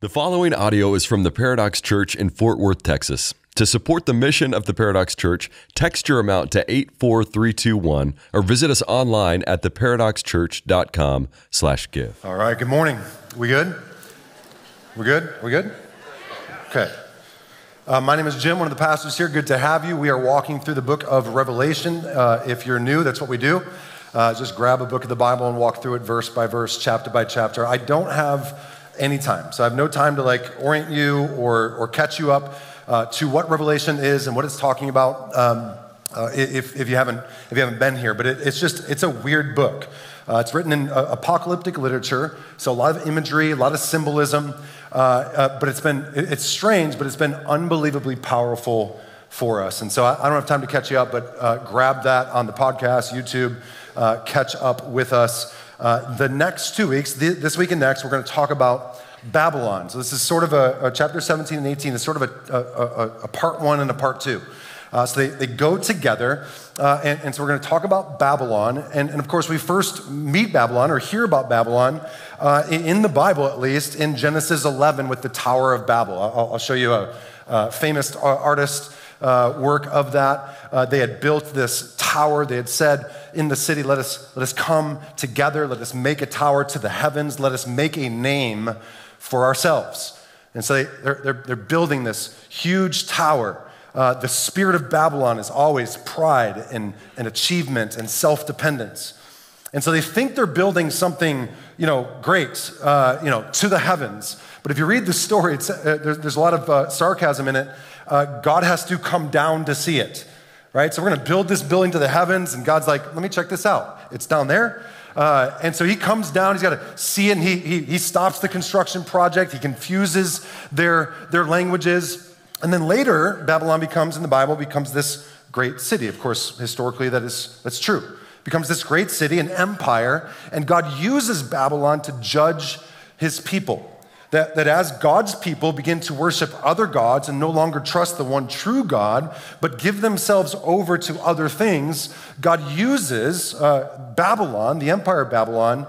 The following audio is from the Paradox Church in Fort Worth, Texas. To support the mission of the Paradox Church, text your amount to 84321 or visit us online at theparadoxchurch.com/give. All right, good morning. We good? We're good? We good? Okay. My name is Jim, one of the pastors here. Good to have you. We are walking through the book of Revelation. If you're new, that's what we do. Just grab a book of the Bible and walk through it verse by verse, chapter by chapter. I don't have any time, so I have no time to orient you or catch you up to what Revelation is and what it's talking about if you haven't been here. But it's a weird book. It's written in apocalyptic literature, so a lot of imagery, a lot of symbolism. But it's strange, but it's been unbelievably powerful for us. And so I don't have time to catch you up, but grab that on the podcast, YouTube, catch up with us. The next 2 weeks, this week and next, we're going to talk about Babylon. So this is sort of a chapter 17 and 18 is sort of a part one and a part two. So they go together, and so we're going to talk about Babylon. And of course, we first meet Babylon or hear about Babylon in the Bible, at least, in Genesis 11 with the Tower of Babel. I'll show you a famous artist work of that. They had built this tower. They had said in the city, let us come together. Let us make a tower to the heavens. Let us make a name for ourselves. And so they're building this huge tower. The spirit of Babylon is always pride and achievement and self-dependence. And so they think they're building something, great, to the heavens. But if you read the story, there's a lot of sarcasm in it. God has to come down to see it, right? So we're going to build this building to the heavens, and God's like, let me check this out. It's down there. And so he comes down, he's got to see it, and he stops the construction project. He confuses their languages. And then later, Babylon in the Bible becomes this great city. Of course, historically, that's true. Becomes this great city, an empire, and God uses Babylon to judge his people. That as God's people begin to worship other gods and no longer trust the one true God, but give themselves over to other things, God uses Babylon, the empire of Babylon,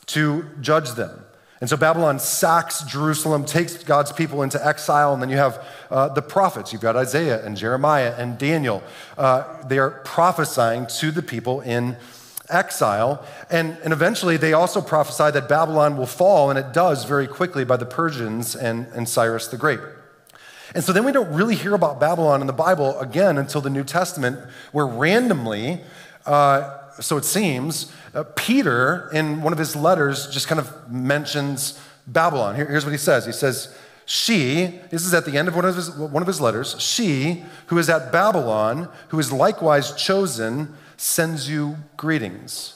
to judge them. And so Babylon sacks Jerusalem, takes God's people into exile, and then you have the prophets. You've got Isaiah and Jeremiah and Daniel. They are prophesying to the people in exile. And eventually they also prophesy that Babylon will fall, and it does very quickly by the Persians and Cyrus the Great. And so then we don't really hear about Babylon in the Bible again until the New Testament, where randomly, so it seems, Peter, in one of his letters, just kind of mentions Babylon. Here's what he says. He says, this is at the end of one of his letters, she who is at Babylon, who is likewise chosen, sends you greetings.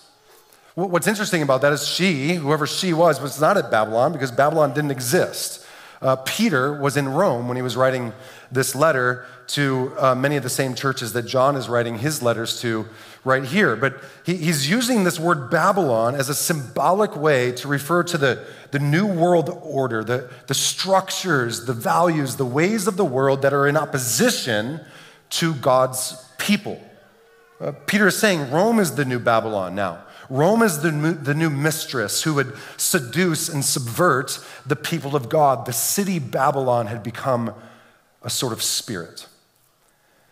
What's interesting about that is whoever she was not at Babylon because Babylon didn't exist. Peter was in Rome when he was writing this letter to many of the same churches that John is writing his letters to right here. But he's using this word Babylon as a symbolic way to refer to the new world order, the structures, the values, the ways of the world that are in opposition to God's people. Peter is saying Rome is the new Babylon now. Rome is the new mistress who would seduce and subvert the people of God. The city Babylon had become a sort of spirit.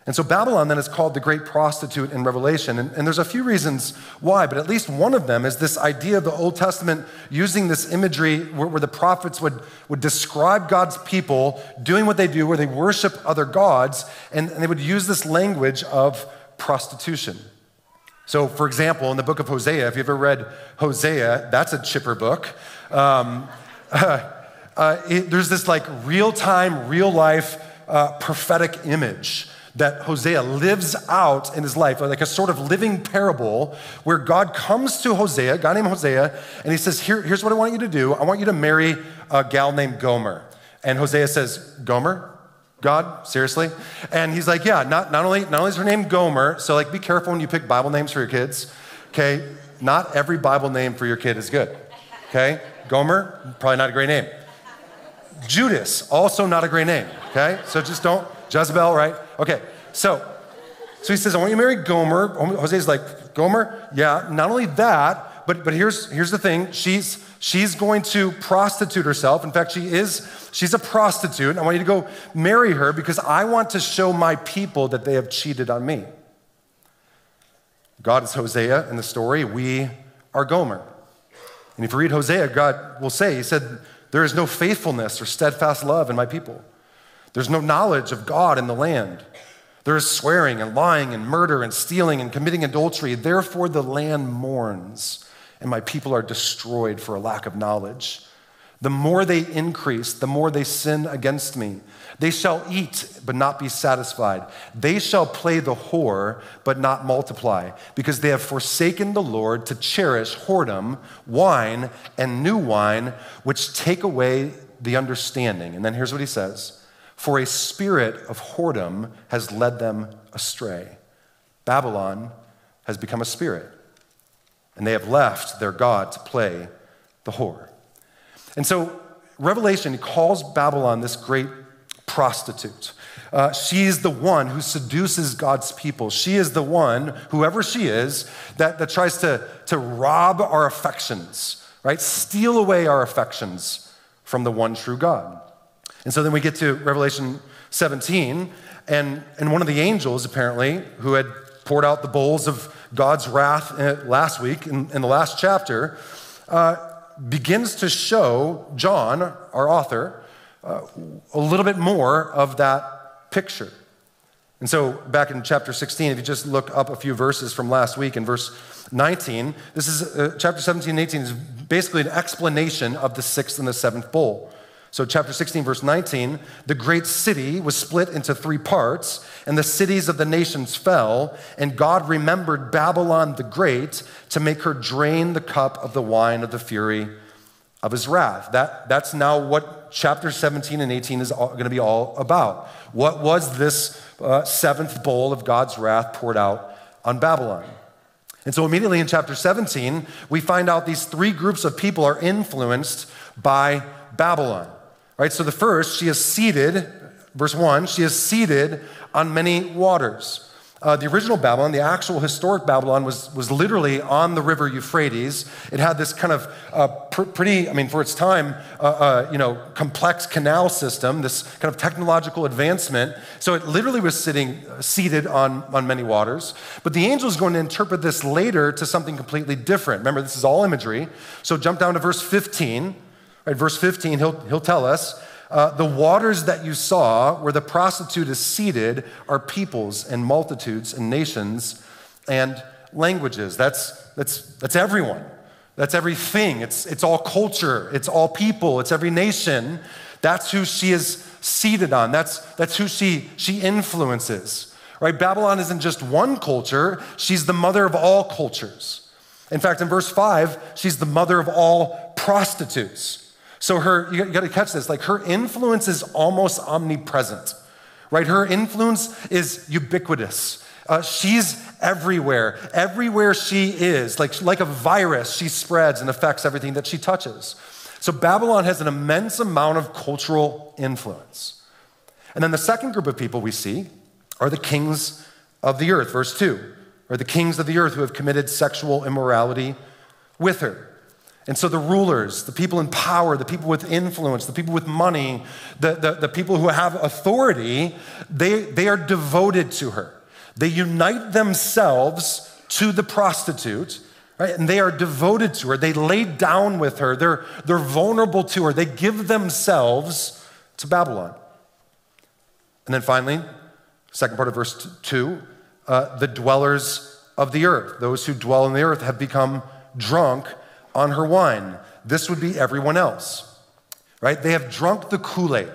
And so Babylon then is called the great prostitute in Revelation. And there's a few reasons why, but at least one of them is this idea of the Old Testament using this imagery where the prophets would describe God's people doing what they do, where they worship other gods, and they would use this language of prostitution. So, for example, in the book of Hosea, if you ever read Hosea, that's a chipper book. There's this real-time, real-life prophetic image that Hosea lives out in his life, like a sort of living parable where God comes to Hosea, a guy named Hosea, and he says, here's what I want you to do. I want you to marry a gal named Gomer. And Hosea says, Gomer? God, seriously? And he's like, yeah, not only is her name Gomer, so be careful when you pick Bible names for your kids, okay? Not every Bible name for your kid is good, okay? Gomer, probably not a great name. Judas, also not a great name, okay? So just don't, Jezebel, right? Okay, so he says, I want you to marry Gomer. Hosea's like, Gomer? Yeah, not only that, but here's the thing. She's going to prostitute herself. In fact, she's a prostitute. I want you to go marry her because I want to show my people that they have cheated on me. God is Hosea in the story. We are Gomer. And if you read Hosea, God will say, he said, there is no faithfulness or steadfast love in my people. There's no knowledge of God in the land. There is swearing and lying and murder and stealing and committing adultery. Therefore, the land mourns, and my people are destroyed for a lack of knowledge. The more they increase, the more they sin against me. They shall eat, but not be satisfied. They shall play the whore, but not multiply, because they have forsaken the Lord to cherish whoredom, wine, and new wine, which take away the understanding. And then here's what he says. For a spirit of whoredom has led them astray. Babylon has become a spirit, and they have left their God to play the whore. And so Revelation calls Babylon this great prostitute. She is the one who seduces God's people. She is the one, whoever she is, that tries to rob our affections, right? Steal away our affections from the one true God. And so then we get to Revelation 17, and one of the angels, apparently, who had poured out the bowls of God's wrath last week in the last chapter, begins to show John, our author, a little bit more of that picture. And so back in chapter 16, if you just look up a few verses from last week in verse 19, this is chapter 17 and 18 is basically an explanation of the sixth and the seventh bowl. So chapter 16, verse 19, the great city was split into three parts, and the cities of the nations fell, and God remembered Babylon the Great to make her drain the cup of the wine of the fury of his wrath. That's now what chapter 17 and 18 is going to be all about. What was this seventh bowl of God's wrath poured out on Babylon? And so immediately in chapter 17, we find out these three groups of people are influenced by Babylon. Right, so the first, she is seated, verse 1, she is seated on many waters. The original Babylon, the actual historic Babylon, was literally on the river Euphrates. It had this kind of pretty, for its time, complex canal system, this kind of technological advancement. So it literally was seated on many waters. But the angel is going to interpret this later to something completely different. Remember, this is all imagery. So jump down to verse 15. Right, verse 15, he'll tell us, the waters that you saw where the prostitute is seated are peoples and multitudes and nations and languages. That's everyone. That's everything. It's all culture. It's all people. It's every nation. That's who she is seated on. That's who she influences. Right? Babylon isn't just one culture. She's the mother of all cultures. In fact, in verse 5, she's the mother of all prostitutes. So you got to catch this, like her influence is almost omnipresent, right? Her influence is ubiquitous. She's everywhere. Everywhere she is, like a virus, she spreads and affects everything that she touches. So Babylon has an immense amount of cultural influence. And then the second group of people we see are the kings of the earth, verse 2, or the kings of the earth who have committed sexual immorality with her. And so the rulers, the people in power, the people with influence, the people with money, the people who have authority, they are devoted to her. They unite themselves to the prostitute, right? And they are devoted to her. They lay down with her. They're vulnerable to her. They give themselves to Babylon. And then finally, second part of verse 2, the dwellers of the earth, those who dwell on the earth have become drunk on her wine. This would be everyone else, right? They have drunk the Kool-Aid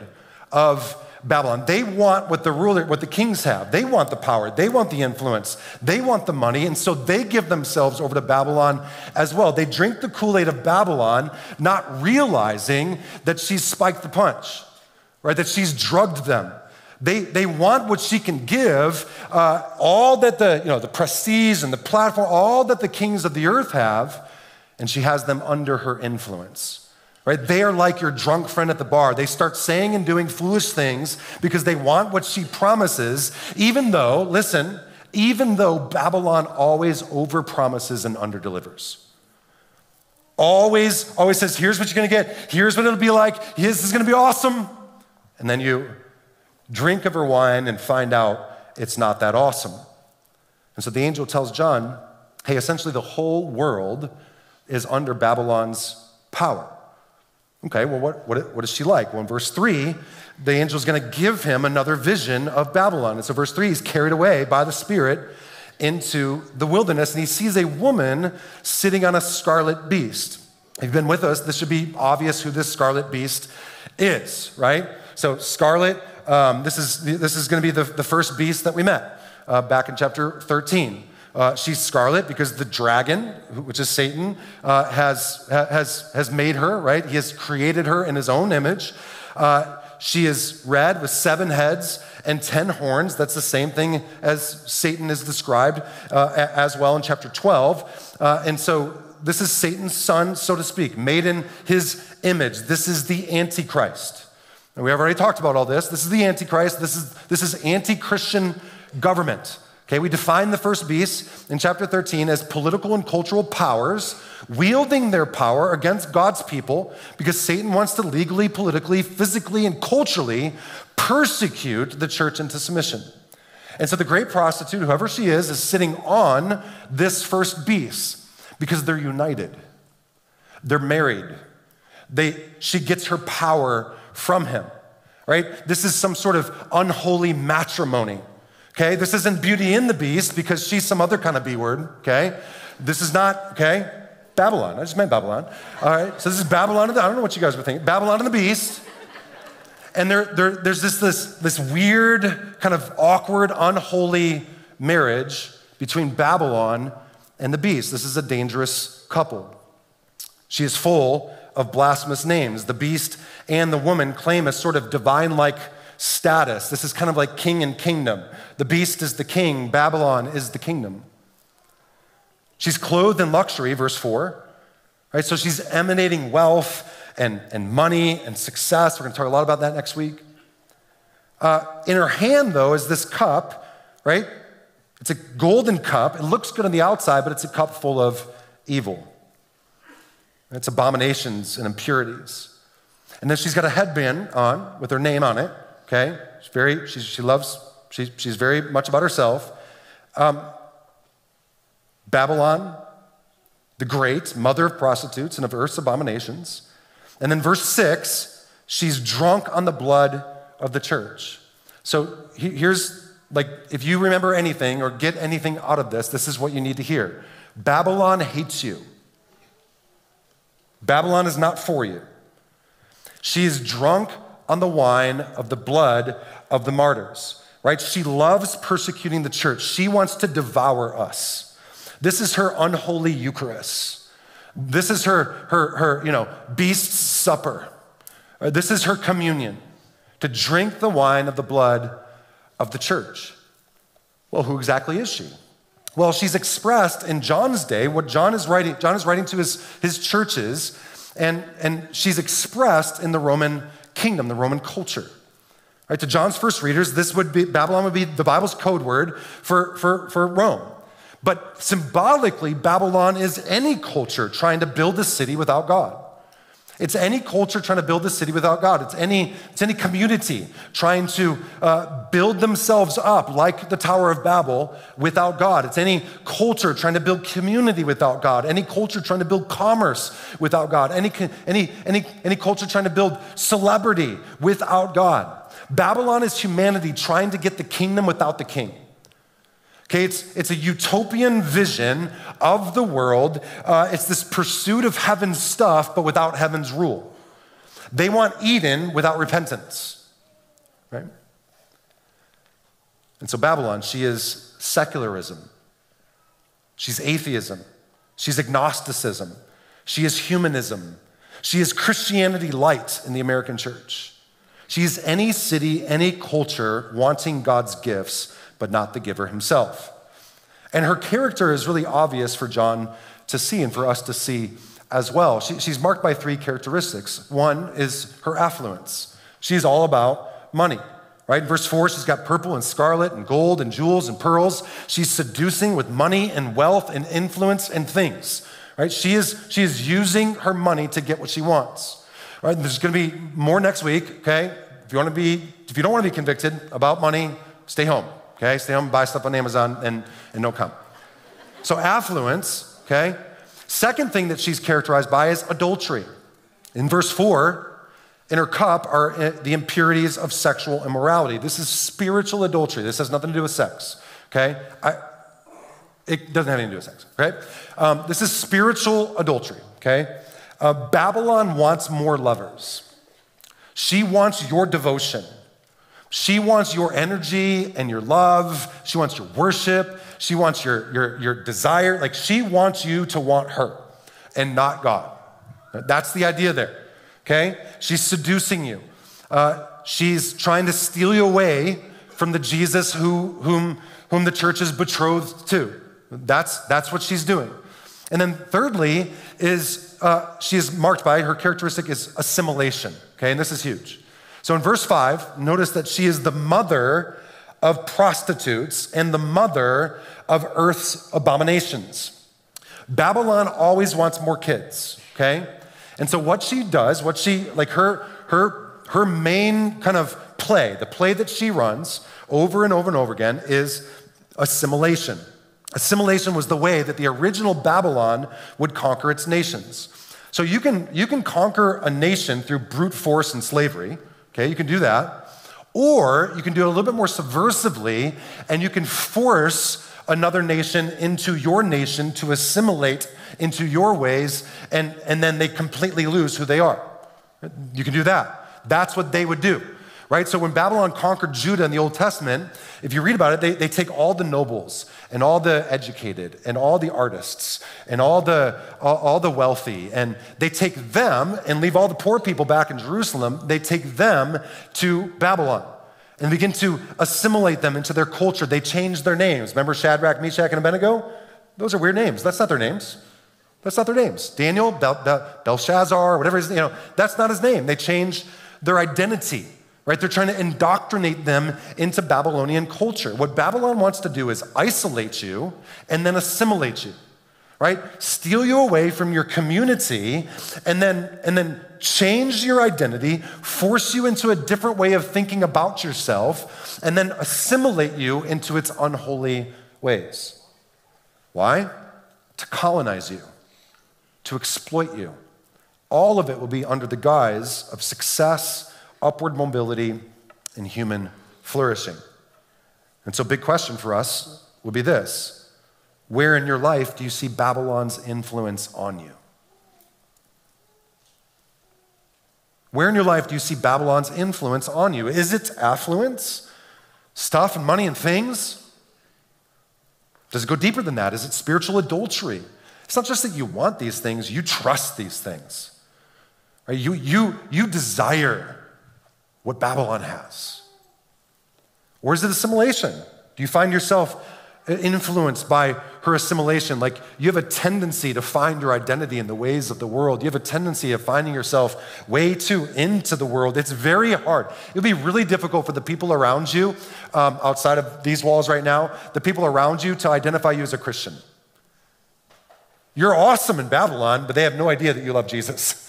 of Babylon. They want what the kings have. They want the power. They want the influence. They want the money. And so they give themselves over to Babylon as well. They drink the Kool-Aid of Babylon, not realizing that she's spiked the punch, right? That she's drugged them. They want what she can give, all that the prestige and the platform, all that the kings of the earth have, and she has them under her influence, right? They are like your drunk friend at the bar. They start saying and doing foolish things because they want what she promises, even though Babylon always overpromises and underdelivers. Always says, here's what you're gonna get. Here's what it'll be like. This is gonna be awesome. And then you drink of her wine and find out it's not that awesome. And so the angel tells John, hey, essentially the whole world is under Babylon's power. Okay, well, what is she like? Well, in verse 3, the angel's gonna give him another vision of Babylon. And so verse 3, he's carried away by the Spirit into the wilderness, and he sees a woman sitting on a scarlet beast. If you've been with us, this should be obvious who this scarlet beast is, right? So scarlet, this is gonna be the first beast that we met back in chapter 13. She's scarlet because the dragon, which is Satan, has made her, right? He has created her in his own image. She is red with 7 heads and 10 horns. That's the same thing as Satan is described as well in chapter 12. And so this is Satan's son, so to speak, made in his image. This is the Antichrist. And we have already talked about all this. This is the Antichrist. This is anti-Christian government. Okay, we define the first beast in chapter 13 as political and cultural powers wielding their power against God's people because Satan wants to legally, politically, physically, and culturally persecute the church into submission. And so the great prostitute, whoever she is sitting on this first beast because they're united. They're married. She gets her power from him, right? This is some sort of unholy matrimony. Okay, this isn't Beauty and the Beast because she's some other kind of B word, okay? This is not, okay, Babylon. I just meant Babylon. All right, so this is Babylon. I don't know what you guys were thinking. Babylon and the Beast. And there's this weird, kind of awkward, unholy marriage between Babylon and the beast. This is a dangerous couple. She is full of blasphemous names. The beast and the woman claim a sort of divine-like status. This is kind of like king and kingdom. The beast is the king, Babylon is the kingdom. She's clothed in luxury, verse 4, right? So she's emanating wealth and money and success. We're gonna talk a lot about that next week. In her hand, though, is this cup, right? It's a golden cup. It looks good on the outside, but it's a cup full of evil. It's abominations and impurities. And then she's got a headband on with her name on it. Okay, she's very much about herself. Babylon, the great, mother of prostitutes and of earth's abominations. And then verse 6, she's drunk on the blood of the church. So here's, like, if you remember anything or get anything out of this is what you need to hear. Babylon hates you. Babylon is not for you. She is drunk on the wine of the blood of the martyrs, right? She loves persecuting the church. She wants to devour us. This is her unholy Eucharist. This is her beast's supper. This is her communion, to drink the wine of the blood of the church. Well, who exactly is she? Well, she's expressed in John's day, what John is writing to his churches, and she's expressed in the Roman kingdom, the Roman culture. Right, to John's first readers, Babylon would be the Bible's code word for Rome. But symbolically, Babylon is any culture trying to build a city without God. It's any culture trying to build a city without God. It's any community trying to build themselves up like the Tower of Babel without God. It's any culture trying to build community without God. Any culture trying to build commerce without God. Any culture trying to build celebrity without God. Babylon is humanity trying to get the kingdom without the king. Okay, it's a utopian vision of the world. It's this pursuit of heaven's stuff, but without heaven's rule. They want Eden without repentance, right? And so Babylon, she is secularism. She's atheism. She's agnosticism. She is humanism. She is Christianity light in the American church. She is any city, any culture wanting God's gifts, but not the giver himself. And her character is really obvious for John to see and for us to see as well. She's marked by 3 characteristics. One is her affluence. She's all about money, right? In verse 4, she's got purple and scarlet and gold and jewels and pearls. She's seducing with money and wealth and influence and things, right? She is using her money to get what she wants, right? And there's gonna be more next week, okay? If you don't wanna be convicted about money, stay home, okay? Stay home, buy stuff on Amazon, and don't come. So affluence, okay? Second thing that she's characterized by is adultery. In verse 4, in her cup are the impurities of sexual immorality. This is spiritual adultery. This has nothing to do with sex, okay? It doesn't have anything to do with sex, okay? This is spiritual adultery, okay? Babylon wants more lovers. She wants your devotion. She wants your energy and your love. She wants your worship. She wants your desire. Like, she wants you to want her and not God. That's the idea there. Okay? She's seducing you. She's trying to steal you away from the Jesus whom the church is betrothed to. That's what she's doing. And then thirdly is she is marked by, her characteristic is assimilation. Okay, and this is huge. So in verse 5, notice that she is the mother of prostitutes and the mother of earth's abominations. Babylon always wants more kids, okay? And so what she does, her main kind of play, the play that she runs over and over and over again is assimilation. Assimilation was the way that the original Babylon would conquer its nations. So you can conquer a nation through brute force and slavery, okay? You can do that. Or you can do it a little bit more subversively, and you can force another nation into your nation to assimilate into your ways, and then they completely lose who they are. You can do that. That's what they would do, right? So when Babylon conquered Judah in the Old Testament, if you read about it, they take all the nobles and all the educated and all the artists and all the wealthy, and they take them and leave all the poor people back in Jerusalem. They take them to Babylon and begin to assimilate them into their culture. They change their names. Remember Shadrach, Meshach, and Abednego? Those are weird names. That's not their names. That's not their names. Daniel, Belshazzar, whatever his, that's not his name. They changed their identity, right? They're trying to indoctrinate them into Babylonian culture. What Babylon wants to do is isolate you and then assimilate you, right? Steal you away from your community and then change your identity, force you into a different way of thinking about yourself, and then assimilate you into its unholy ways. Why? To colonize you, to exploit you. All of it will be under the guise of success, upward mobility, and human flourishing. And so, big question for us would be this: where in your life do you see Babylon's influence on you? Where in your life do you see Babylon's influence on you? Is it affluence, stuff and money and things? Does it go deeper than that? Is it spiritual adultery? It's not just that you want these things, you trust these things. Right? You desire what Babylon has. Or is it assimilation? Do you find yourself influenced by her assimilation? Like, you have a tendency to find your identity in the ways of the world. You have a tendency of finding yourself way too into the world. It's very hard. It'll be really difficult for the people around you, outside of these walls right now, the people around you to identify you as a Christian. You're awesome in Babylon, but they have no idea that you love Jesus.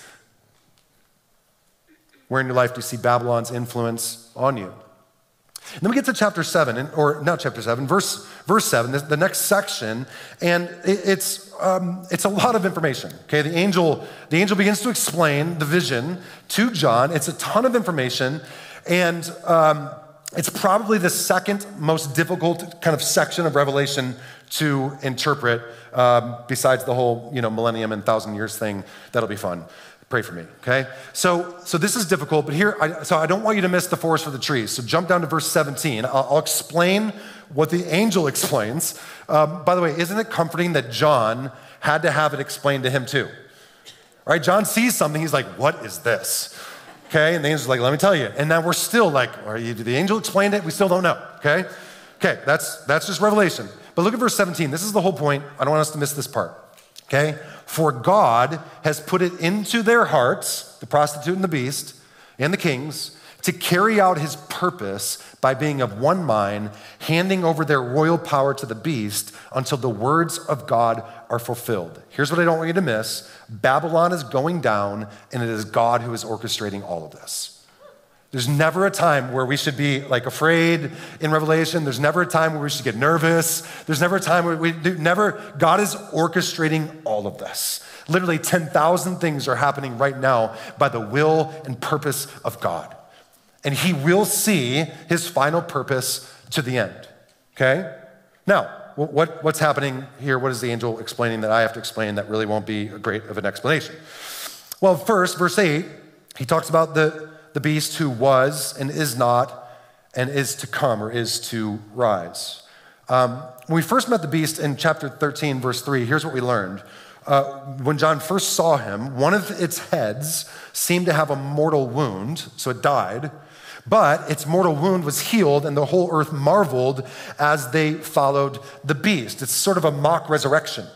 Where in your life do you see Babylon's influence on you? And then we get to chapter 7, or not chapter 7, verse 7, the next section, and it's a lot of information. Okay, the angel begins to explain the vision to John. It's a ton of information, and it's probably the second most difficult kind of section of Revelation to interpret, besides the whole millennium and 1,000 years thing. That'll be fun. Pray for me, okay? So this is difficult, but I don't want you to miss the forest for the trees. So jump down to verse 17. I'll explain what the angel explains. By the way, isn't it comforting that John had to have it explained to him too? All right, John sees something, he's like, what is this? Okay, and the angel's like, let me tell you. And now we're still like, the angel explained it, we still don't know, okay? Okay, that's just Revelation. But look at verse 17, this is the whole point. I don't want us to miss this part, okay? For God has put it into their hearts, the prostitute and the beast and the kings, to carry out his purpose by being of one mind, handing over their royal power to the beast until the words of God are fulfilled. Here's what I don't want you to miss. Babylon is going down, and it is God who is orchestrating all of this. There's never a time where we should be like afraid in Revelation. There's never a time where we should get nervous. There's never a time where God is orchestrating all of this. Literally 10,000 things are happening right now by the will and purpose of God. And he will see his final purpose to the end, okay? Now, what's happening here? What is the angel explaining that I have to explain that really won't be a great of an explanation? Well, first, verse 8, he talks about the beast who was and is not and is to come or is to rise. When we first met the beast in chapter 13, verse 3, here's what we learned. When John first saw him, one of its heads seemed to have a mortal wound, so it died. But its mortal wound was healed, and the whole earth marveled as they followed the beast. It's sort of a mock resurrection,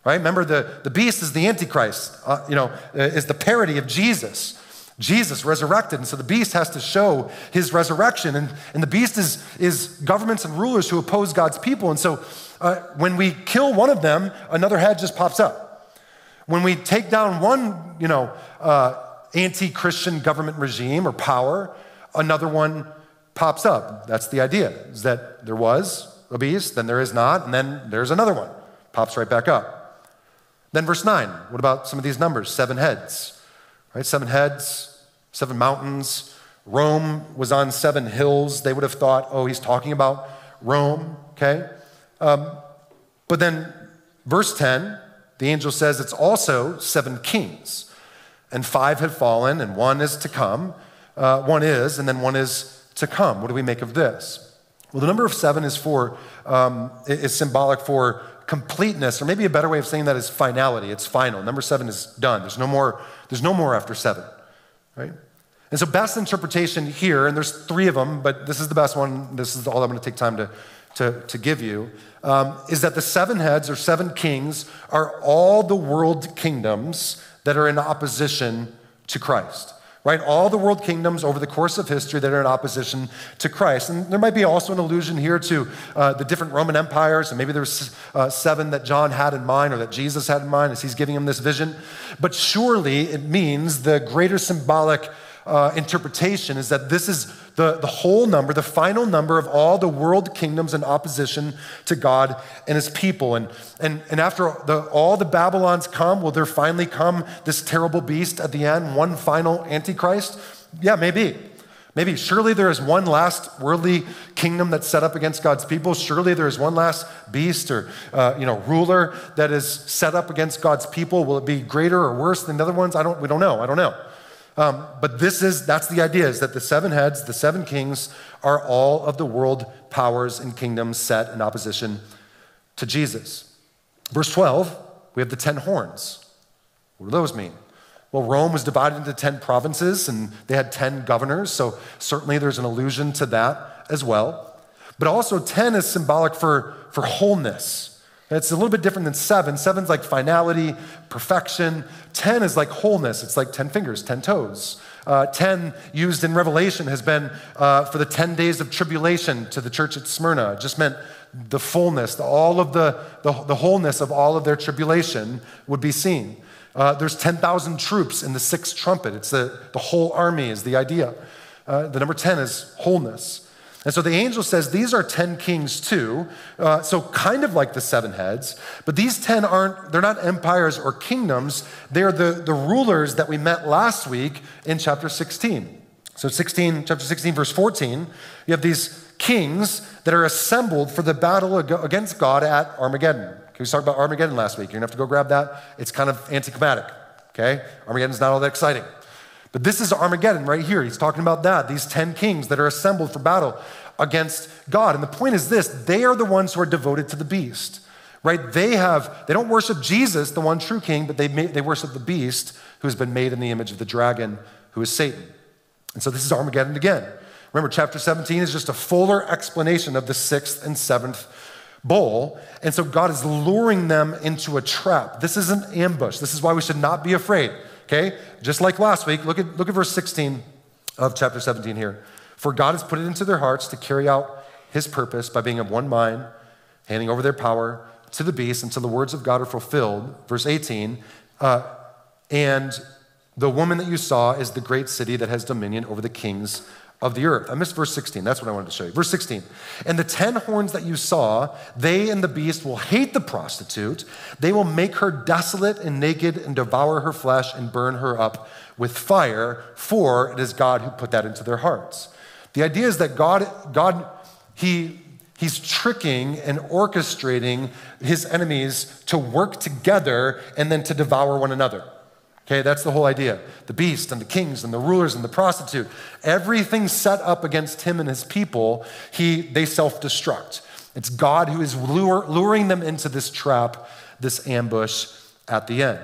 right? Remember, the beast is the Antichrist, is the parody of Jesus. Jesus resurrected, and so the beast has to show his resurrection. And the beast is governments and rulers who oppose God's people. And so when we kill one of them, another head just pops up. When we take down one, anti-Christian government regime or power, another one pops up. That's the idea, is that there was a beast, then there is not, and then there's another one. Pops right back up. Then verse 9, what about some of these numbers? 7 heads, right? 7 heads, 7 mountains. Rome was on 7 hills. They would have thought, oh, he's talking about Rome, okay? But then verse 10, the angel says it's also 7 kings, and 5 have fallen, and 1 is to come. 1 is, and then 1 is to come. What do we make of this? Well, the number of 7 is symbolic for completeness, or maybe a better way of saying that is finality. It's final. Number 7 is done. There's no more after 7, right? And so best interpretation here, and there's 3 of them, but this is the best one. This is all I'm going to take time to give you, is that the 7 heads or 7 kings are all the world kingdoms that are in opposition to Christ. Right? All the world kingdoms over the course of history that are in opposition to Christ. And there might be also an allusion here to the different Roman empires, and maybe there's 7 that John had in mind or that Jesus had in mind as he's giving him this vision. But surely it means the greater symbolic interpretation is that this is the whole number, the final number of all the world kingdoms in opposition to God and his people. And after all the Babylons come, will there finally come this terrible beast at the end, one final Antichrist? Yeah, maybe. Maybe. Surely there is one last worldly kingdom that's set up against God's people. Surely there is one last beast or ruler that is set up against God's people. Will it be greater or worse than the other ones? We don't know. But that's the idea, is that the 7 heads, the 7 kings, are all of the world powers and kingdoms set in opposition to Jesus. Verse 12, we have the 10 horns. What do those mean? Well, Rome was divided into 10 provinces, and they had 10 governors, so certainly there's an allusion to that as well. But also 10 is symbolic for wholeness. It's a little bit different than 7. 7's like finality, perfection. 10 is like wholeness. It's like 10 fingers, 10 toes. 10 used in Revelation has been for the 10 days of tribulation to the church at Smyrna. It just meant the fullness, all of the wholeness of all of their tribulation would be seen. There's 10,000 troops in the 6th trumpet. It's the whole army is the idea. The number 10 is wholeness. And so the angel says these are 10 kings too, so kind of like the 7 heads, but these 10 they're not empires or kingdoms, they're the rulers that we met last week in chapter 16. So chapter 16, verse 14, you have these kings that are assembled for the battle against God at Armageddon. We talked about Armageddon last week. You're gonna have to go grab that. It's kind of anticlimactic, okay? Armageddon's not all that exciting. But this is Armageddon right here. He's talking about that, these 10 kings that are assembled for battle against God. And the point is this, they are the ones who are devoted to the beast, right? They don't worship Jesus, the one true king, but they worship the beast who's been made in the image of the dragon, who is Satan. And so this is Armageddon again. Remember, chapter 17 is just a fuller explanation of the 6th and 7th bowl. And so God is luring them into a trap. This is an ambush. This is why we should not be afraid. Okay, just like last week, look at verse 16 of chapter 17 here. For God has put it into their hearts to carry out his purpose by being of one mind, handing over their power to the beast until the words of God are fulfilled. Verse 18, and the woman that you saw is the great city that has dominion over the kings of the earth. I missed verse 16. That's what I wanted to show you. Verse 16. And the 10 horns that you saw, they and the beast will hate the prostitute. They will make her desolate and naked and devour her flesh and burn her up with fire, for it is God who put that into their hearts. The idea is that God, he's tricking and orchestrating his enemies to work together and then to devour one another. Okay, that's the whole idea. The beast and the kings and the rulers and the prostitute, everything set up against him and his people, they self-destruct. It's God who is luring them into this trap, this ambush at the end.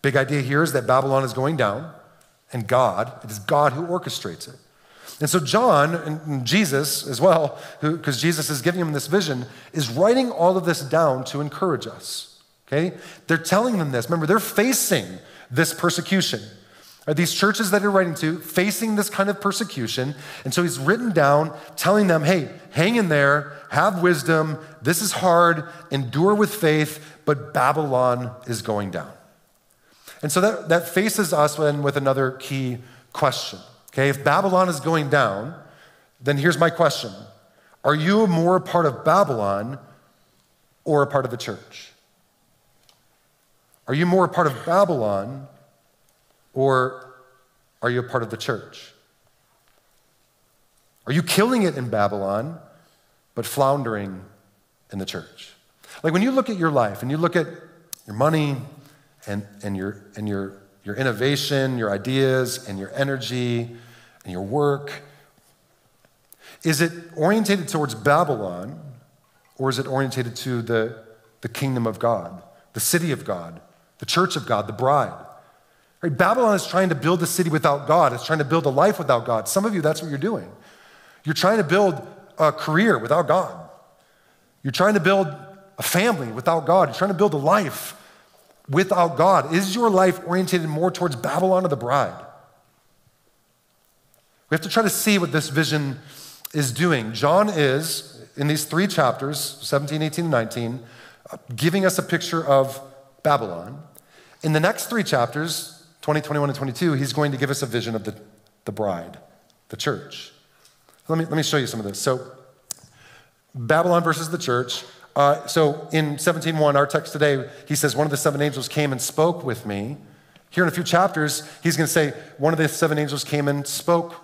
Big idea here is that Babylon is going down, and it is God who orchestrates it. And so John, and Jesus as well, because Jesus is giving him this vision, is writing all of this down to encourage us. Okay? They're telling them this. Remember, they're facing this persecution. These churches that they're writing to, facing this kind of persecution. And so he's written down, telling them, hey, hang in there, have wisdom, this is hard, endure with faith, but Babylon is going down. And so that faces us with another key question. Okay, if Babylon is going down, then here's my question. Are you more a part of Babylon or a part of the church? Are you more a part of Babylon or are you a part of the church? Are you killing it in Babylon but floundering in the church? Like when you look at your life and you look at your money and your innovation, your ideas and your energy and your work, is it orientated towards Babylon or is it orientated to the kingdom of God, the city of God, the church of God, the bride? Right? Babylon is trying to build a city without God. It's trying to build a life without God. Some of you, that's what you're doing. You're trying to build a career without God. You're trying to build a family without God. You're trying to build a life without God. Is your life oriented more towards Babylon or the bride? We have to try to see what this vision is doing. John is, in these 3 chapters, 17, 18, and 19, giving us a picture of Babylon. In the next 3 chapters, 20, 21, and 22, he's going to give us a vision of the bride, the church. Let me show you some of this. So Babylon versus the church. So in 17:1, our text today, he says, one of the 7 angels came and spoke with me. Here in a few chapters, he's going to say, one of the 7 angels came and spoke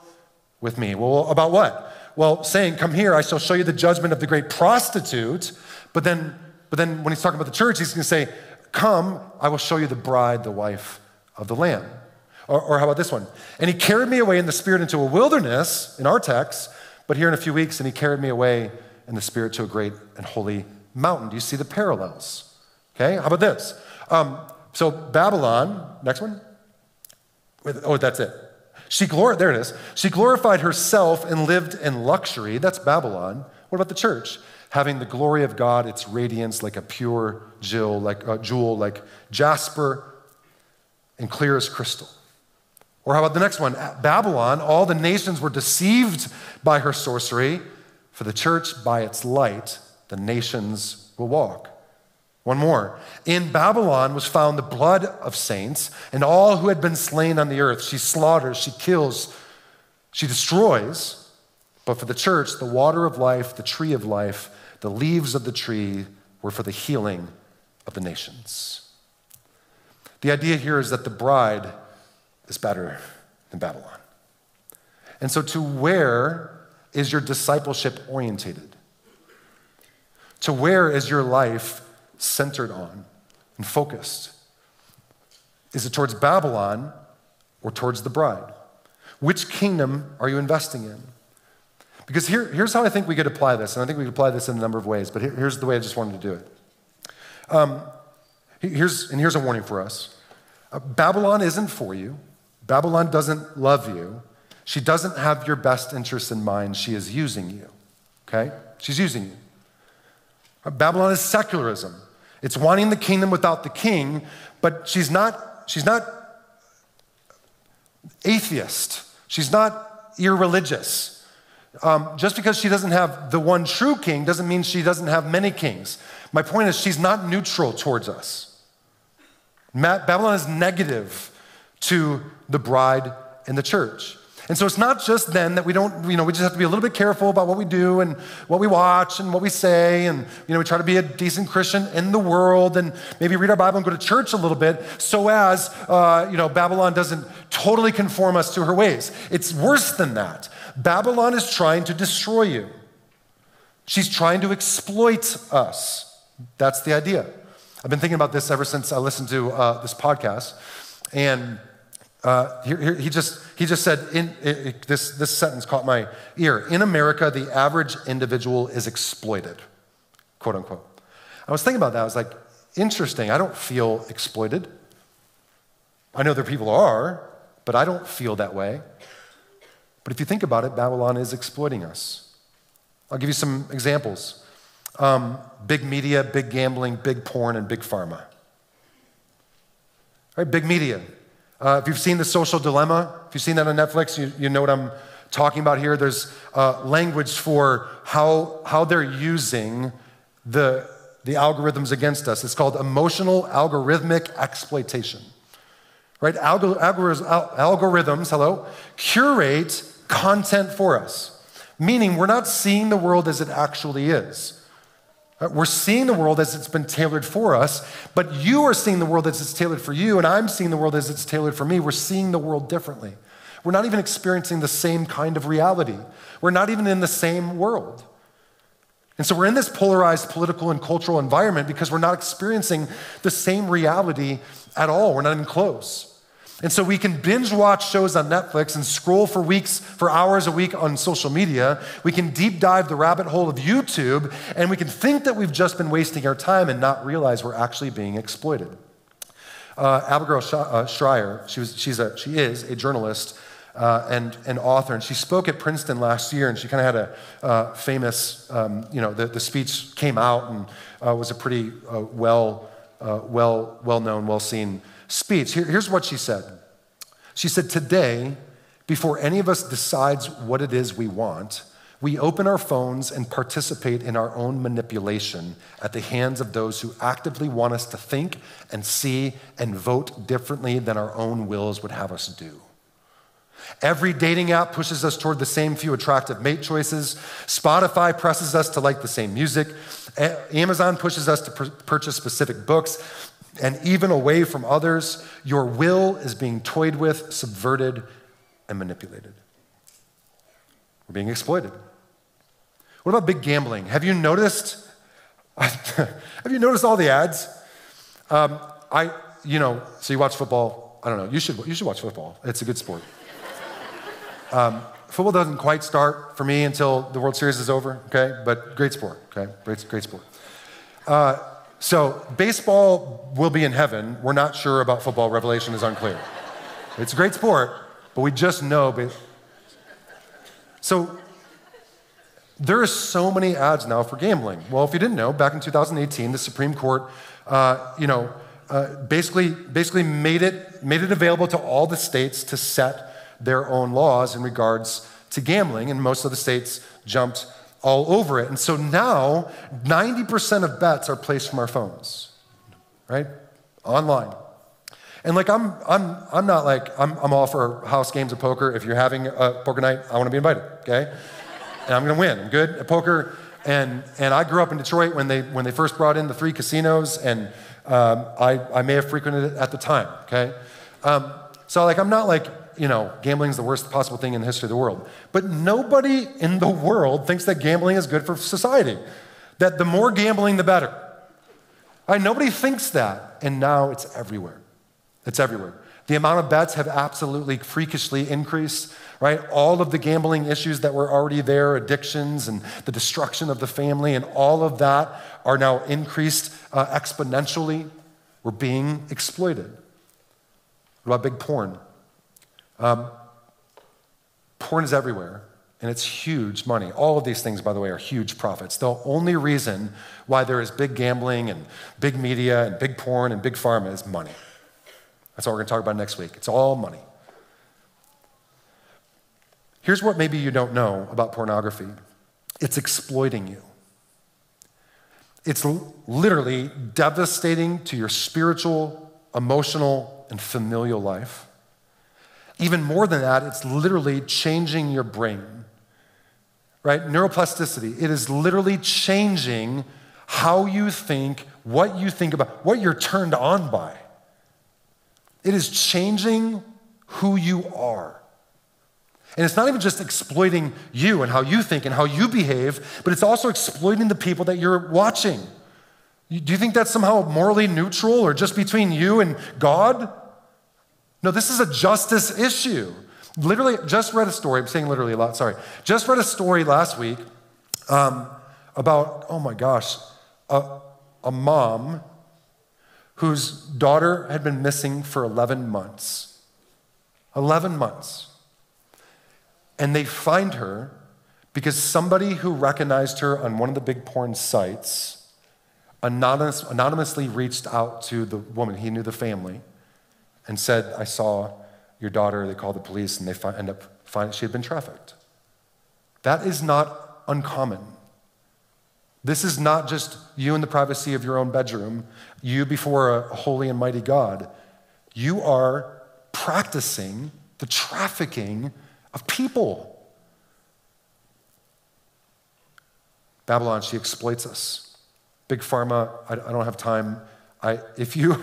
with me. Well, about what? Well, saying, come here, I shall show you the judgment of the great prostitute. But then when he's talking about the church, he's going to say, come, I will show you the bride, the wife of the Lamb. Or how about this one? And he carried me away in the spirit into a wilderness, in our text, but here in a few weeks, and he carried me away in the spirit to a great and holy mountain. Do you see the parallels? Okay, how about this? So Babylon, next one. Oh, that's it. There it is. She glorified herself and lived in luxury. That's Babylon. What about the church? Having the glory of God, its radiance like a pure jewel, like jasper and clear as crystal. Or how about the next one? Babylon, all the nations were deceived by her sorcery. For the church, by its light, the nations will walk. One more. In Babylon was found the blood of saints and all who had been slain on the earth. She slaughters, she kills, she destroys. But for the church, the water of life, the tree of life, the leaves of the tree were for the healing of the nations. The idea here is that the bride is better than Babylon. And so to where is your discipleship orientated? To where is your life centered on and focused? Is it towards Babylon or towards the bride? Which kingdom are you investing in? Because here's how I think we could apply this, and I think we could apply this in a number of ways, but here's the way I just wanted to do it. Here's a warning for us. Babylon isn't for you. Babylon doesn't love you. She doesn't have your best interests in mind. She is using you, okay? She's using you. Babylon is secularism. It's wanting the kingdom without the king, but she's not atheist. She's not irreligious. Just because she doesn't have the one true king doesn't mean she doesn't have many kings. My point is she's not neutral towards us. Babylon is negative to the bride and the church. And so it's not just then that we don't, we just have to be a little bit careful about what we do and what we watch and what we say. And, we try to be a decent Christian in the world and maybe read our Bible and go to church a little bit so as, Babylon doesn't totally conform us to her ways. It's worse than that. Babylon is trying to destroy you. She's trying to exploit us. That's the idea. I've been thinking about this ever since I listened to this podcast. And he just said, this sentence caught my ear. In America, the average individual is exploited, quote unquote. I was thinking about that. I was like, interesting. I don't feel exploited. I know there people are, but I don't feel that way. But if you think about it, Babylon is exploiting us. I'll give you some examples. Big media, big gambling, big porn, and big pharma. All right, big media. If you've seen The Social Dilemma, if you've seen that on Netflix, you know what I'm talking about here. There's language for how they're using the algorithms against us. It's called emotional algorithmic exploitation. Right? Algorithms, curate content for us, meaning we're not seeing the world as it actually is. We're seeing the world as it's been tailored for us, but you are seeing the world as it's tailored for you, and I'm seeing the world as it's tailored for me. We're seeing the world differently. We're not even experiencing the same kind of reality. We're not even in the same world. And so we're in this polarized political and cultural environment because we're not experiencing the same reality at all. We're not even close. And so we can binge watch shows on Netflix and scroll for hours a week on social media. We can deep dive the rabbit hole of YouTube, and we can think that we've just been wasting our time and not realize we're actually being exploited. Abigail Shrier, she is a journalist and author, and she spoke at Princeton last year, and she kind of had a famous, the speech came out and was a pretty well-known, well-seen speech. Here's what she said. She said, today, before any of us decides what it is we want, we open our phones and participate in our own manipulation at the hands of those who actively want us to think and see and vote differently than our own wills would have us do. Every dating app pushes us toward the same few attractive mate choices. Spotify presses us to like the same music. Amazon pushes us to purchase specific books. And even away from others, your will is being toyed with, subverted, and manipulated. We're being exploited. What about big gambling? Have you noticed all the ads? So you watch football. I don't know. You should watch football. It's a good sport. Football doesn't quite start for me until the World Series is over, okay? But great sport, okay? Great sport. So baseball will be in heaven. We're not sure about football. Revelation is unclear. It's a great sport, but we just know. So there are so many ads now for gambling. Well, if you didn't know, back in 2018, the Supreme Court, basically made it available to all the states to set their own laws in regards to gambling, and most of the states jumped all over it. And so now 90% of bets are placed from our phones, right? Online. And I'm all for house games of poker. If you're having a poker night, I want to be invited, okay? And I'm going to win. I'm good at poker. And I grew up in Detroit when they first brought in the 3 casinos, and I may have frequented it at the time, okay? So I'm not gambling's the worst possible thing in the history of the world. But nobody in the world thinks that gambling is good for society. That the more gambling, the better. Nobody thinks that, and now it's everywhere. It's everywhere. The amount of bets have absolutely freakishly increased, right? All of the gambling issues that were already there, addictions and the destruction of the family, and all of that are now increased exponentially. We're being exploited. What about big porn? Porn is everywhere, and it's huge money. All of these things, by the way, are huge profits. The only reason why there is big gambling and big media and big porn and big pharma is money. That's what we're going to talk about next week. It's all money. Here's what maybe you don't know about pornography. It's exploiting you. It's literally devastating to your spiritual, emotional, and familial life. Even more than that, it's literally changing your brain, right? Neuroplasticity, it is literally changing how you think about, what you're turned on by. It is changing who you are. And it's not even just exploiting you and how you think and how you behave, but it's also exploiting the people that you're watching. Do you think that's somehow morally neutral or just between you and God? No, this is a justice issue. Literally, just read a story, I'm saying literally a lot, sorry. Just read a story last week about, oh my gosh, a mom whose daughter had been missing for 11 months. 11 months. And they find her because somebody who recognized her on one of the big porn sites anonymously reached out to the woman, he knew the family, and said, I saw your daughter. They called the police and they end up finding she had been trafficked. That is not uncommon. This is not just you in the privacy of your own bedroom, you before a holy and mighty God. You are practicing the trafficking of people. Babylon, she exploits us. Big Pharma, I don't have time. If you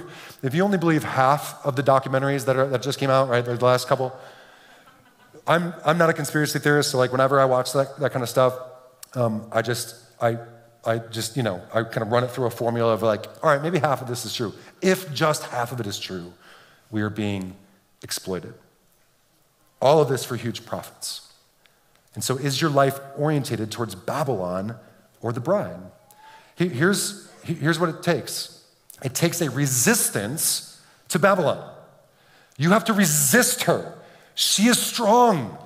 only believe half of the documentaries that just came out, right, the last couple, I'm not a conspiracy theorist, so like whenever I watch that kind of stuff, I just kind of run it through a formula of like, all right, maybe half of this is true. If just half of it is true, we are being exploited. All of this for huge profits. And so is your life orientated towards Babylon or the bride? Here's what it takes. It takes a resistance to Babylon. You have to resist her. She is strong.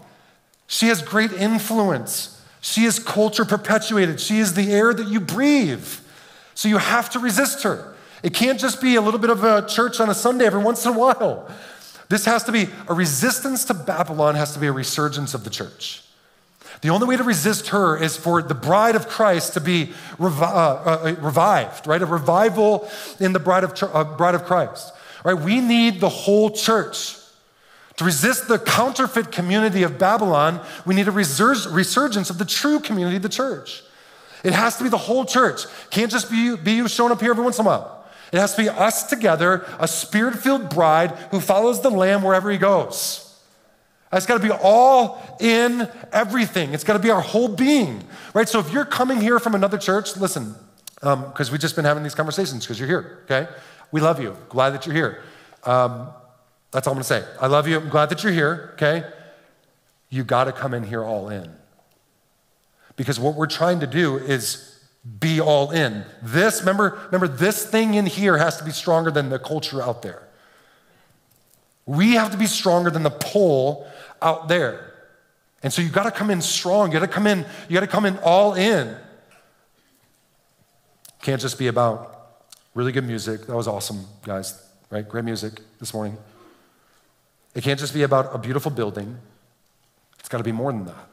She has great influence. She is culture perpetuated. She is the air that you breathe. So you have to resist her. It can't just be a little bit of a church on a Sunday every once in a while. This has to be a resistance to Babylon, has to be a resurgence of the church. The only way to resist her is for the bride of Christ to be revived, right? A revival in the bride of Christ, right? We need the whole church. To resist the counterfeit community of Babylon, we need a resurgence of the true community of the church. It has to be the whole church. Can't just be you showing up here every once in a while. It has to be us together, a spirit-filled bride who follows the Lamb wherever he goes. It's got to be all in everything. It's got to be our whole being, right? So if you're coming here from another church, listen, because we've just been having these conversations because you're here, okay? We love you. Glad that you're here. That's all I'm going to say. I love you. I'm glad that you're here, okay? You got to come in here all in. Because what we're trying to do is be all in. Remember, this thing in here has to be stronger than the culture out there. We have to be stronger than the pull out there. And so you got to come in strong. You got to come in all in. Can't just be about really good music. That was awesome, guys, right? Great music this morning. It can't just be about a beautiful building. It's got to be more than that.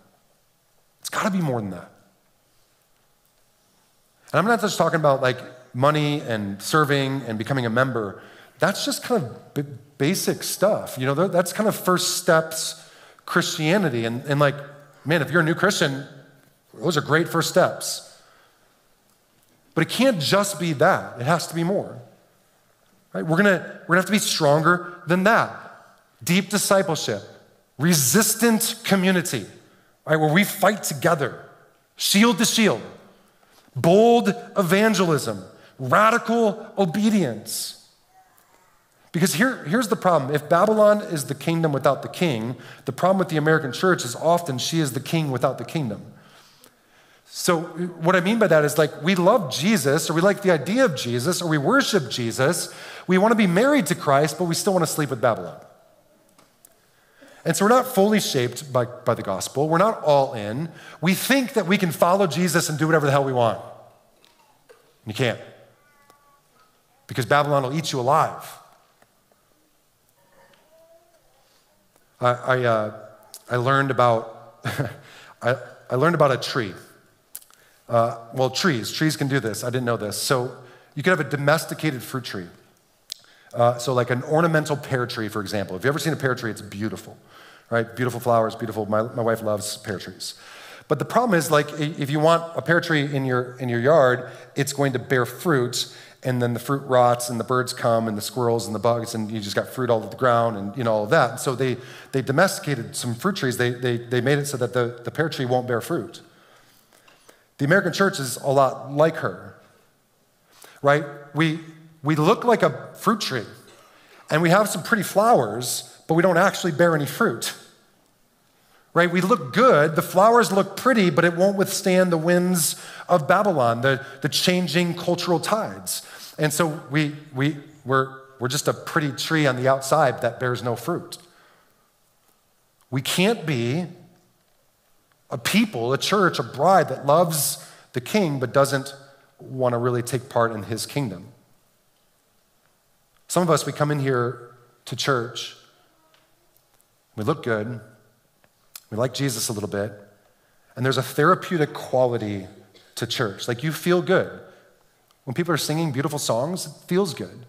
It's got to be more than that. And I'm not just talking about like money and serving and becoming a member. That's just kind of basic stuff. You know, that's kind of first steps Christianity. And like, man, if you're a new Christian, those are great first steps. But it can't just be that. It has to be more. Right? We're gonna have to be stronger than that. Deep discipleship, resistant community, right, where we fight together, shield to shield, bold evangelism, radical obedience. Because here's the problem. If Babylon is the kingdom without the king, the problem with the American church is often she is the king without the kingdom. So what I mean by that is like we love Jesus, or we like the idea of Jesus, or we worship Jesus. We want to be married to Christ, but we still want to sleep with Babylon. And so we're not fully shaped by the gospel. We're not all in. We think that we can follow Jesus and do whatever the hell we want. You can't. Because Babylon will eat you alive. I learned about I learned about a tree. Trees can do this. I didn't know this. So you could have a domesticated fruit tree. So like an ornamental pear tree, for example. If you've ever seen a pear tree, it's beautiful, right? Beautiful flowers, beautiful. My wife loves pear trees. But the problem is, like, if you want a pear tree in your yard, it's going to bear fruit, and then the fruit rots, and the birds come, and the squirrels and the bugs, and you just got fruit all over the ground, and all of that. And so they domesticated some fruit trees. They made it so that the pear tree won't bear fruit. The American church is a lot like her, right? We look like a fruit tree, and we have some pretty flowers, but we don't actually bear any fruit. Right? We look good, the flowers look pretty, but it won't withstand the winds of Babylon, the changing cultural tides. And so we're just a pretty tree on the outside that bears no fruit. We can't be a people, a church, a bride that loves the king but doesn't want to really take part in his kingdom. Some of us, we come in here to church, we look good, we like Jesus a little bit, and there's a therapeutic quality to church. Like, you feel good. When people are singing beautiful songs, it feels good.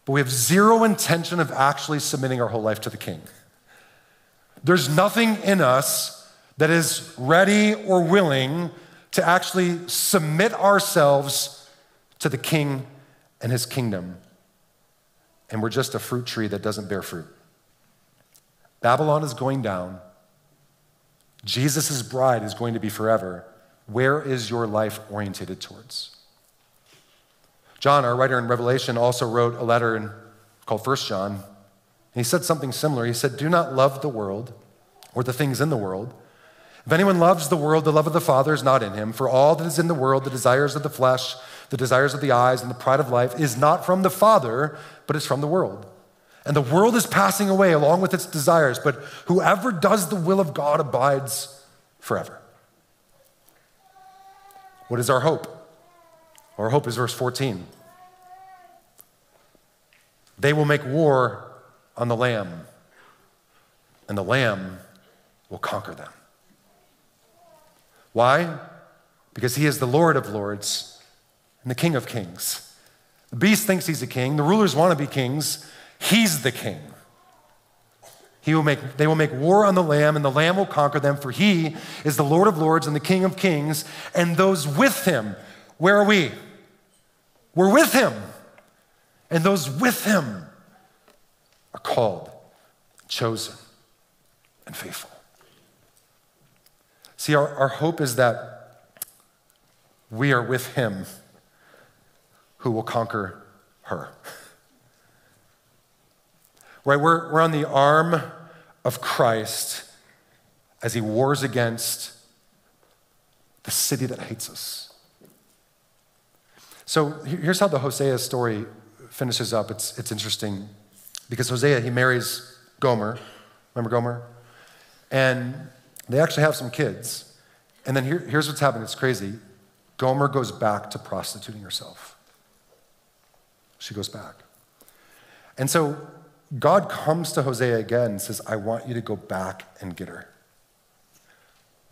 But we have zero intention of actually submitting our whole life to the king. There's nothing in us that is ready or willing to actually submit ourselves to the king and his kingdom. And we're just a fruit tree that doesn't bear fruit. Babylon is going down. Jesus' bride is going to be forever. Where is your life orientated towards? John, our writer in Revelation, also wrote a letter called 1 John. And he said something similar. He said, do not love the world or the things in the world. If anyone loves the world, the love of the Father is not in him. For all that is in the world, the desires of the flesh, the desires of the eyes, and the pride of life is not from the Father, but is from the world. And the world is passing away along with its desires, but whoever does the will of God abides forever. What is our hope? Our hope is verse 14. They will make war on the Lamb, and the Lamb will conquer them. Why? Because he is the Lord of lords and the King of kings. The beast thinks he's a king. The rulers want to be kings. He's the king. They will make war on the Lamb, and the Lamb will conquer them, for he is the Lord of lords and the King of kings, and those with him. Where are we? We're with him. And those with him are called, chosen, and faithful. See, our hope is that we are with him who will conquer her. Right, we're on the arm of Christ as he wars against the city that hates us. So here's how the Hosea story finishes up. It's interesting because Hosea, he marries Gomer. Remember Gomer? And they actually have some kids. And then here's what's happening. It's crazy. Gomer goes back to prostituting herself. She goes back. And so God comes to Hosea again and says, I want you to go back and get her.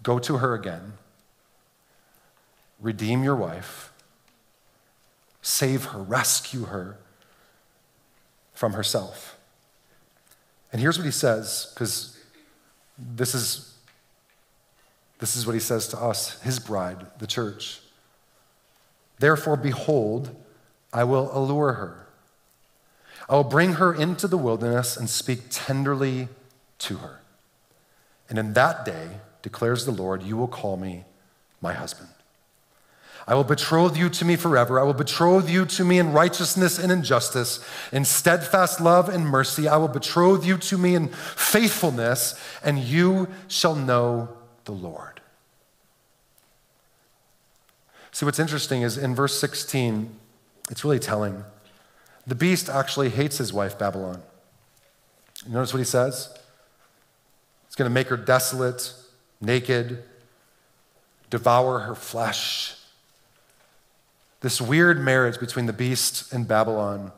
Go to her again. Redeem your wife. Save her, rescue her from herself. And here's what he says, because this is what he says to us, his bride, the church. Therefore, behold, I will allure her. I will bring her into the wilderness and speak tenderly to her. And in that day, declares the Lord, you will call me my husband. I will betroth you to me forever. I will betroth you to me in righteousness and in justice, in steadfast love and mercy. I will betroth you to me in faithfulness, and you shall know the Lord. See, what's interesting is in verse 16, it's really telling. The beast actually hates his wife, Babylon. You notice what he says? It's going to make her desolate, naked, devour her flesh. This weird marriage between the beast and Babylon.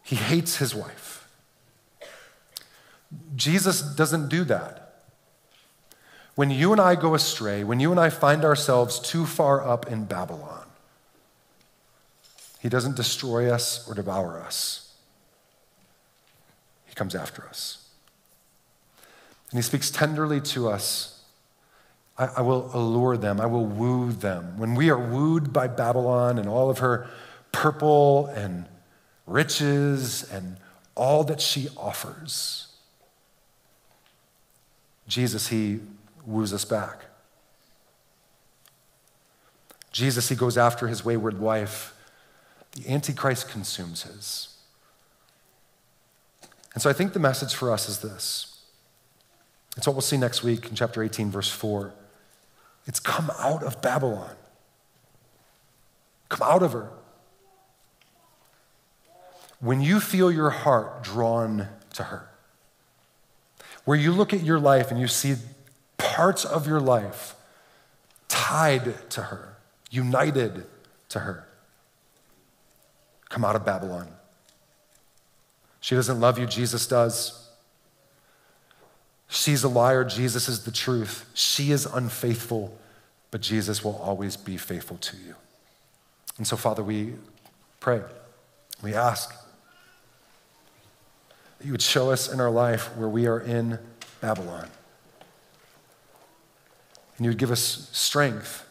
He hates his wife. Jesus doesn't do that. When you and I go astray, when you and I find ourselves too far up in Babylon, he doesn't destroy us or devour us. He comes after us. And he speaks tenderly to us. I will allure them. I will woo them. When we are wooed by Babylon and all of her purple and riches and all that she offers, Jesus, he woos us back. Jesus, he goes after his wayward wife. The Antichrist consumes his. And so I think the message for us is this. It's what we'll see next week in chapter 18, verse 4. It's come out of Babylon. Come out of her. When you feel your heart drawn to her, where you look at your life and you see parts of your life tied to her, united to her, come out of Babylon. She doesn't love you, Jesus does. She's a liar, Jesus is the truth. She is unfaithful, but Jesus will always be faithful to you. And so, Father, we pray, we ask that you would show us in our life where we are in Babylon. And you would give us strength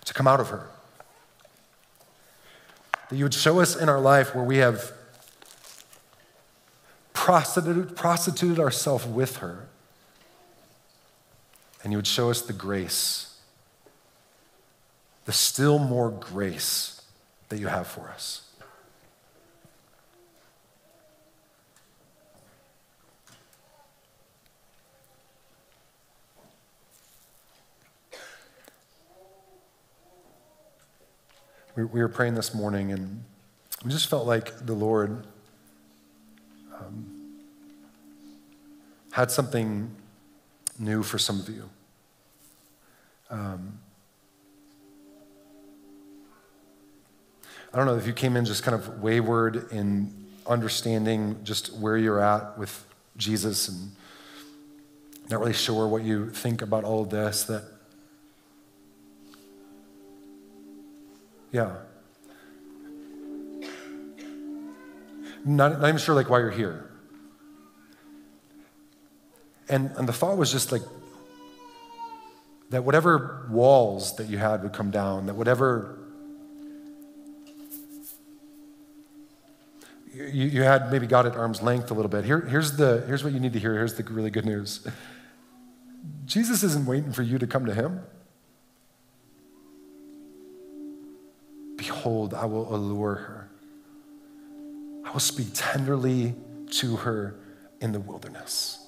to come out of her. That you would show us in our life where we have prostituted ourselves with her. And you would show us the grace, the still more grace that you have for us. We were praying this morning, and we just felt like the Lord had something new for some of you. I don't know if you came in just kind of wayward in understanding just where you're at with Jesus and not really sure what you think about all of this, that yeah. Not even sure like why you're here. And the thought was just like that whatever walls that you had would come down, that whatever you had maybe got at arm's length a little bit. Here's what you need to hear. Here's the really good news. Jesus isn't waiting for you to come to him. Behold, I will allure her. I will speak tenderly to her in the wilderness.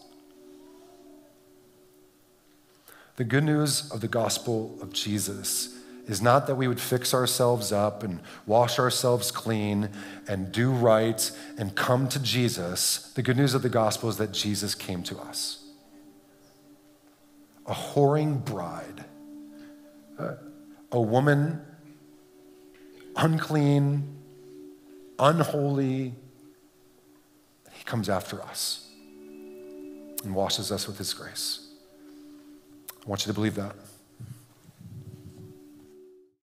The good news of the gospel of Jesus is not that we would fix ourselves up and wash ourselves clean and do right and come to Jesus. The good news of the gospel is that Jesus came to us. A whoring bride, a woman unclean, unholy. He comes after us and washes us with his grace. I want you to believe that.